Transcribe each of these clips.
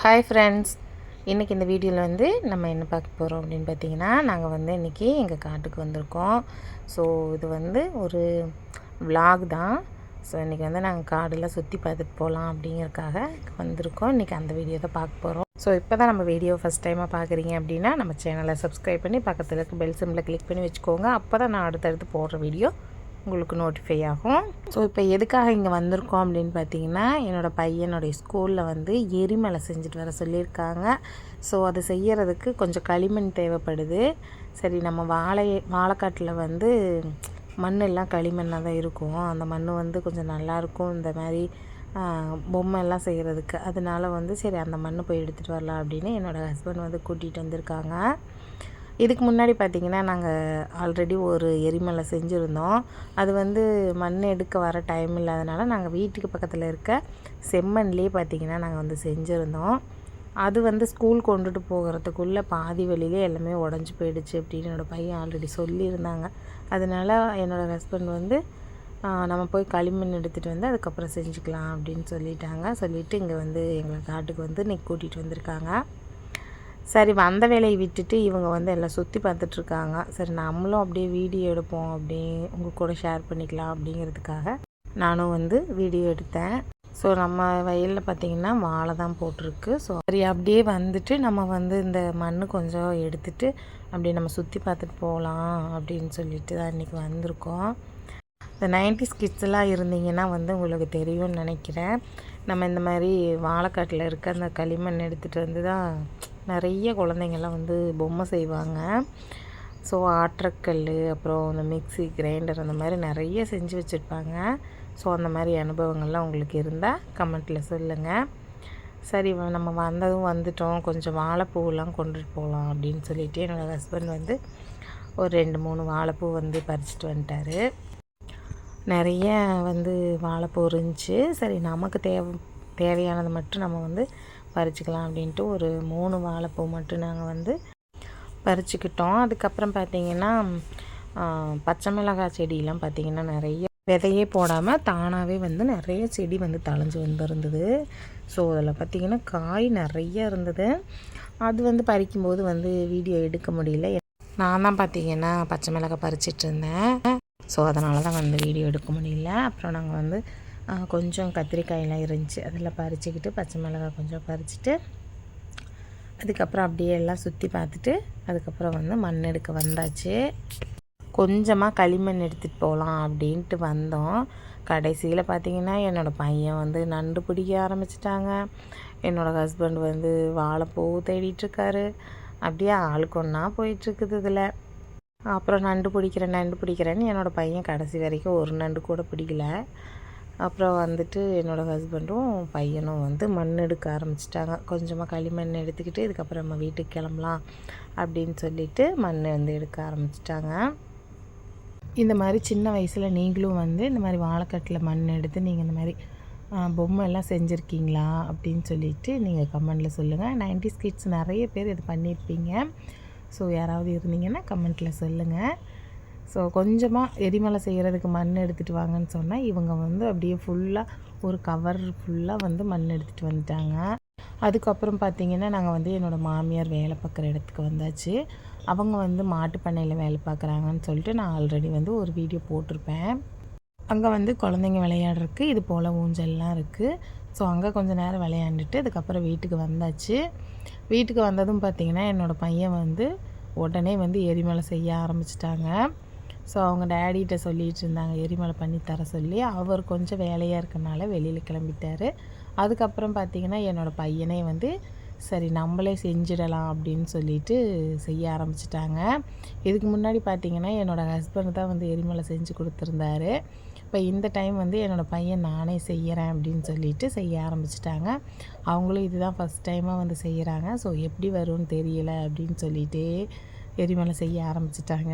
Hi friends, இன்றைக்கி இந்த வீடியோவில் வந்து நம்ம என்ன பார்க்க போகிறோம் அப்படின்னு பார்த்தீங்கன்னா, நாங்கள் வந்து இன்றைக்கி எங்கள் காட்டுக்கு வந்திருக்கோம். ஸோ இது வந்து ஒரு vlog தான். ஸோ இன்றைக்கி வந்து நாங்கள் காடெல்லாம் சுற்றி பார்த்துட்டு போகலாம் அப்படிங்கிறதுக்காக வந்திருக்கோம். இன்றைக்கி அந்த வீடியோ தான் பார்க்க போகிறோம். ஸோ இப்போ தான் நம்ம வீடியோ ஃபஸ்ட் டைமாக பார்க்குறீங்க அப்படின்னா நம்ம சேனலை சப்ஸ்கிரைப் பண்ணி பக்கத்தில் இருக்க பெல் சிம்பில் கிளிக் பண்ணி வச்சுக்கோங்க. அப்போ தான் நான் அடுத்தடுத்து போடுற வீடியோ உங்களுக்கு நோட்டிஃபை ஆகும். ஸோ இப்போ எதுக்காக இங்கே வந்திருக்கோம் அப்படின்னு பார்த்தீங்கன்னா, என்னோடய பையனுடைய ஸ்கூலில் வந்து எரிமலை செஞ்சுட்டு வர சொல்லியிருக்காங்க. ஸோ அது செய்கிறதுக்கு கொஞ்சம் களிமண் தேவைப்படுது. சரி, நம்ம வாழைக்காட்டில் வந்து மண் எல்லாம் களிமண்ணாக தான் இருக்கும். அந்த மண் வந்து கொஞ்சம் நல்லாயிருக்கும் இந்த மாதிரி பொம்மை எல்லாம் செய்கிறதுக்கு. அதனால வந்து சரி அந்த மண் போய் எடுத்துகிட்டு வரலாம் அப்படின்னு என்னோடய ஹஸ்பண்ட் வந்து கூட்டிகிட்டு வந்திருக்காங்க. இதுக்கு முன்னாடி பார்த்திங்கன்னா நாங்கள் ஆல்ரெடி ஒரு எரிமலை செஞ்சுருந்தோம். அது வந்து மண் எடுக்க வர டைம் இல்லாதனால நாங்கள் வீட்டுக்கு பக்கத்தில் இருக்க செம்மண்லேயே பார்த்திங்கன்னா நாங்கள் வந்து செஞ்சுருந்தோம். அது வந்து ஸ்கூல் கொண்டுட்டு போகிறதுக்குள்ளே பாதி வழியிலே எல்லாமே உடஞ்சி போயிடுச்சு அப்படின்னு என்னோடய பையன் ஆல்ரெடி சொல்லியிருந்தாங்க. அதனால் என்னோடய ஹஸ்பண்ட் வந்து நம்ம போய் களிமண் எடுத்துகிட்டு வந்து அதுக்கப்புறம் செஞ்சுக்கலாம் அப்படின்னு சொல்லிவிட்டு இங்கே வந்து எங்களை காட்டுக்கு வந்து இன்றைக்கி கூட்டிகிட்டு வந்திருக்காங்க. சரி, வந்த வேலையை விட்டுட்டு இவங்க வந்து எல்லாம் சுற்றி பார்த்துட்ருக்காங்க. சரி, நம்மளும் அப்படியே வீடியோ எடுப்போம் அப்படி உங்கள் கூட ஷேர் பண்ணிக்கலாம் அப்படிங்கிறதுக்காக நானும் வந்து வீடியோ எடுத்தேன். ஸோ நம்ம வயலில் பார்த்திங்கன்னா வாழை தான் போட்டிருக்கு. ஸோ சரி அப்படியே வந்துட்டு நம்ம வந்து இந்த மண் கொஞ்சம் எடுத்துகிட்டு அப்படியே நம்ம சுற்றி பார்த்துட்டு போகலாம் அப்படின்னு சொல்லிட்டு தான் இன்றைக்கி வந்திருக்கோம். இந்த 90s கிட்ஸ்லாம் இருந்தீங்கன்னா வந்து உங்களுக்கு தெரியும்னு நினைக்கிறேன். நம்ம இந்த மாதிரி வாழைக்காட்டில் இருக்க அந்த களிமண் எடுத்துகிட்டு வந்து தான் நிறைய குழந்தைங்கள்லாம் வந்து பொம்மை செய்வாங்க. ஸோ ஆற்றக்கல், அப்புறம் இந்த மிக்ஸி கிரைண்டர் அந்த மாதிரி நிறைய செஞ்சு வச்சுருப்பாங்க. ஸோ அந்த மாதிரி அனுபவங்கள்லாம் உங்களுக்கு இருந்தால் கமெண்ட்டில் சொல்லுங்கள். சரி, நம்ம வந்துட்டோம், கொஞ்சம் வாழைப்பூவெல்லாம் கொண்டுட்டு போகலாம் அப்படின்னு சொல்லிவிட்டு என்னோடய ஹஸ்பண்ட் வந்து ஒரு 2-3 வாழைப்பூ வந்து பறிச்சிட்டு வந்துட்டார். நிறைய வந்து வாழைப்பூ இருந்துச்சு. சரி, நமக்கு தேவையானது மட்டும் நம்ம வந்து பறிச்சுக்கலாம் அப்படின்ட்டு ஒரு 3 வாழைப்பூ மட்டும் நாங்கள் வந்து பறிச்சுக்கிட்டோம். அதுக்கப்புறம் பார்த்திங்கன்னா பச்சை மிளகாய் செடியெலாம் பார்த்திங்கன்னா நிறைய விதையே போடாமல் தானாகவே வந்து நிறைய செடி வந்து தழைஞ்சு வந்துருந்தது. ஸோ அதில் பார்த்திங்கன்னா காய் நிறைய இருந்தது. அது வந்து பறிக்கும்போது வந்து வீடியோ எடுக்க முடியல. நான் தான் பார்த்திங்கன்னா பச்சை மிளகாய் பறிச்சிட்டு இருந்தேன். ஸோ அதனால தான் வந்து வீடியோ எடுக்க முடியல. அப்புறம் நாங்கள் வந்து கொஞ்சம் கத்திரிக்காயெல்லாம் இருந்துச்சு, அதில் பறிச்சுக்கிட்டு பச்சை மிளகாய் கொஞ்சம் பறிச்சுட்டு அதுக்கப்புறம் அப்படியே எல்லாம் சுற்றி பார்த்துட்டு அதுக்கப்புறம் வந்து மண் எடுக்க வந்தாச்சு. கொஞ்சமாக களிமண் எடுத்துகிட்டு போகலாம் அப்படின்ட்டு வந்தோம். கடைசியில் பார்த்திங்கன்னா என்னோடய பையன் வந்து நண்டு பிடிக்க ஆரம்பிச்சிட்டாங்க. என்னோடய ஹஸ்பண்ட் வந்து வாழைப்பூ தேடிட்டுருக்காரு. அப்படியே ஆளுக்கு ஒன்றா போயிட்டுருக்குது இதில். அப்புறம் நண்டு பிடிக்கிறேன்னு என்னோடய பையன் கடைசி வரைக்கும் ஒரு நண்டு கூட பிடிக்கல. அப்புறம் வந்துட்டு என்னோடய ஹஸ்பண்டும் பையனும் வந்து மண் எடுக்க ஆரம்பிச்சிட்டாங்க. கொஞ்சமாக களிமண் எடுத்துக்கிட்டு இதுக்கப்புறம் நம்ம வீட்டுக்கு கிளம்பலாம் அப்படின்னு சொல்லிவிட்டு மண் வந்து எடுக்க ஆரம்பிச்சிட்டாங்க. இந்த மாதிரி சின்ன வயசில் நீங்களும் வந்து இந்த மாதிரி வாழைக்கட்டில் மண் எடுத்து நீங்கள் இந்த மாதிரி பொம்மை எல்லாம் செஞ்சுருக்கீங்களா அப்படின்னு சொல்லிவிட்டு நீங்கள் கமெண்டில் சொல்லுங்கள். 90s கிட்ஸ் நிறைய பேர் இது பண்ணியிருப்பீங்க. ஸோ யாராவது இருந்தீங்கன்னா கமெண்ட்டில் சொல்லுங்கள். ஸோ கொஞ்சமாக எரிமலை செய்கிறதுக்கு மண் எடுத்துகிட்டு வாங்கன்னு சொன்னால் இவங்க வந்து அப்படியே ஃபுல்லாக ஒரு கவர் ஃபுல்லாக வந்து மண் எடுத்துகிட்டு வந்துட்டாங்க. அதுக்கப்புறம் பார்த்திங்கன்னா நாங்கள் வந்து என்னோடய மாமியார் வேலை பார்க்குற இடத்துக்கு வந்தாச்சு. அவங்க வந்து மாட்டு பண்ணையில் வேலை பார்க்குறாங்கன்னு சொல்லிட்டு நான் ஆல்ரெடி வந்து ஒரு வீடியோ போட்டிருப்பேன். அங்கே வந்து குழந்தைங்க விளையாடுறதுக்கு இது போல் ஊஞ்சல்லாம் இருக்குது. ஸோ அங்கே கொஞ்சம் நேரம் விளையாண்டுட்டு அதுக்கப்புறம் வீட்டுக்கு வந்தாச்சு. வீட்டுக்கு வந்ததும் பார்த்திங்கன்னா என்னோடய பையன் வந்து உடனே வந்து எரிமலை செய்ய ஆரம்பிச்சிட்டாங்க. ஸோ அவங்க டேடிகிட்ட சொல்லிகிட்டு இருந்தாங்க எரிமலை பண்ணி தர சொல்லி. அவர் கொஞ்சம் வேலையாக இருக்கனால வெளியில் கிளம்பிட்டார். அதுக்கப்புறம் பார்த்திங்கன்னா என்னோடய பையனே வந்து சரி நம்மளே செஞ்சிடலாம் அப்படின்னு சொல்லிட்டு செய்ய ஆரம்பிச்சிட்டாங்க. இதுக்கு முன்னாடி பார்த்திங்கன்னா என்னோடய ஹஸ்பண்ட் தான் வந்து எரிமலை செஞ்சு கொடுத்துருந்தாரு. இப்போ இந்த டைம் வந்து என்னோடய பையன் நானே செய்கிறேன் அப்படின்னு சொல்லிட்டு செய்ய ஆரம்பிச்சிட்டாங்க. அவங்களும் இதுதான் ஃபஸ்ட் டைமாக வந்து செய்கிறாங்க. ஸோ எப்படி வரும்னு தெரியலை அப்படின்னு சொல்லிட்டு எரிமலை செய்ய ஆரம்பிச்சிட்டாங்க.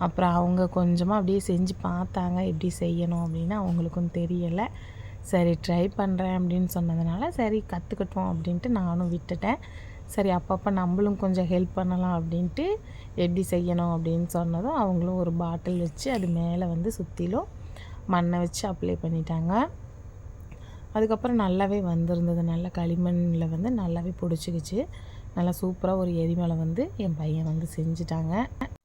அப்புறம் அவங்க கொஞ்சமாக அப்படியே செஞ்சு பார்த்தாங்க எப்படி செய்யணும் அப்படின்னு. அவங்களுக்கும் தெரியலை. சரி ட்ரை பண்ணுறேன் அப்படின்னு சொன்னதுனால சரி கற்றுக்கட்டும் அப்படின்ட்டு நானும் விட்டுட்டேன். சரி அப்பப்போ நம்மளும் கொஞ்சம் ஹெல்ப் பண்ணலாம் அப்படின்ட்டு எப்படி செய்யணும் அப்படின்னு சொன்னதும் அவங்களும் ஒரு பாட்டில் வச்சு அது மேலே வந்து சுற்றிலும் மண்ணை வச்சு அப்ளை பண்ணிட்டாங்க. அதுக்கப்புறம் நல்லாவே வந்திருந்தது. நல்லா களிமண்ணில் வந்து நல்லாவே பிடிச்சிக்கிச்சு. நல்லா சூப்பராக ஒரு எரிமலை வந்து என் பையன் வந்து செஞ்சுட்டாங்க.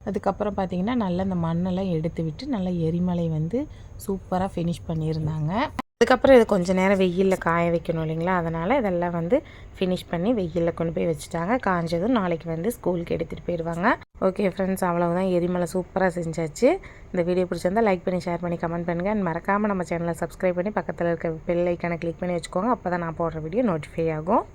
அதுக்கப்புறம் பார்த்திங்கன்னா நல்லா இந்த மண்ணெல்லாம் எடுத்து விட்டு நல்லா எரிமலை வந்து சூப்பராக ஃபினிஷ் பண்ணியிருந்தாங்க. அதுக்கப்புறம் இது கொஞ்சம் நேரம் வெயிலில் காய வைக்கணும் இல்லைங்களா, அதனால் இதெல்லாம் வந்து ஃபினிஷ் பண்ணி வெயிலில் கொண்டு போய் வச்சுட்டாங்க. காஞ்சதும் நாளைக்கு வந்து ஸ்கூலுக்கு எடுத்துகிட்டு போயிடுவாங்க. ஓகே ஃப்ரெண்ட்ஸ், அவ்வளவுதான். எரிமலை சூப்பராக செஞ்சாச்சு. இந்த வீடியோ பிடிச்சிருந்தால் லைக் பண்ணி, ஷேர் பண்ணி, கமெண்ட் பண்ணுங்கள். அண்ட் மறக்காமல் நம்ம சேனலை சப்ஸ்கிரைப் பண்ணி பக்கத்தில் இருக்க பெல் ஐக்கானை கிளிக் பண்ணி வச்சுக்கோங்க. அப்போ தான் நான் போடுற வீடியோ நோட்டிஃபை ஆகும்.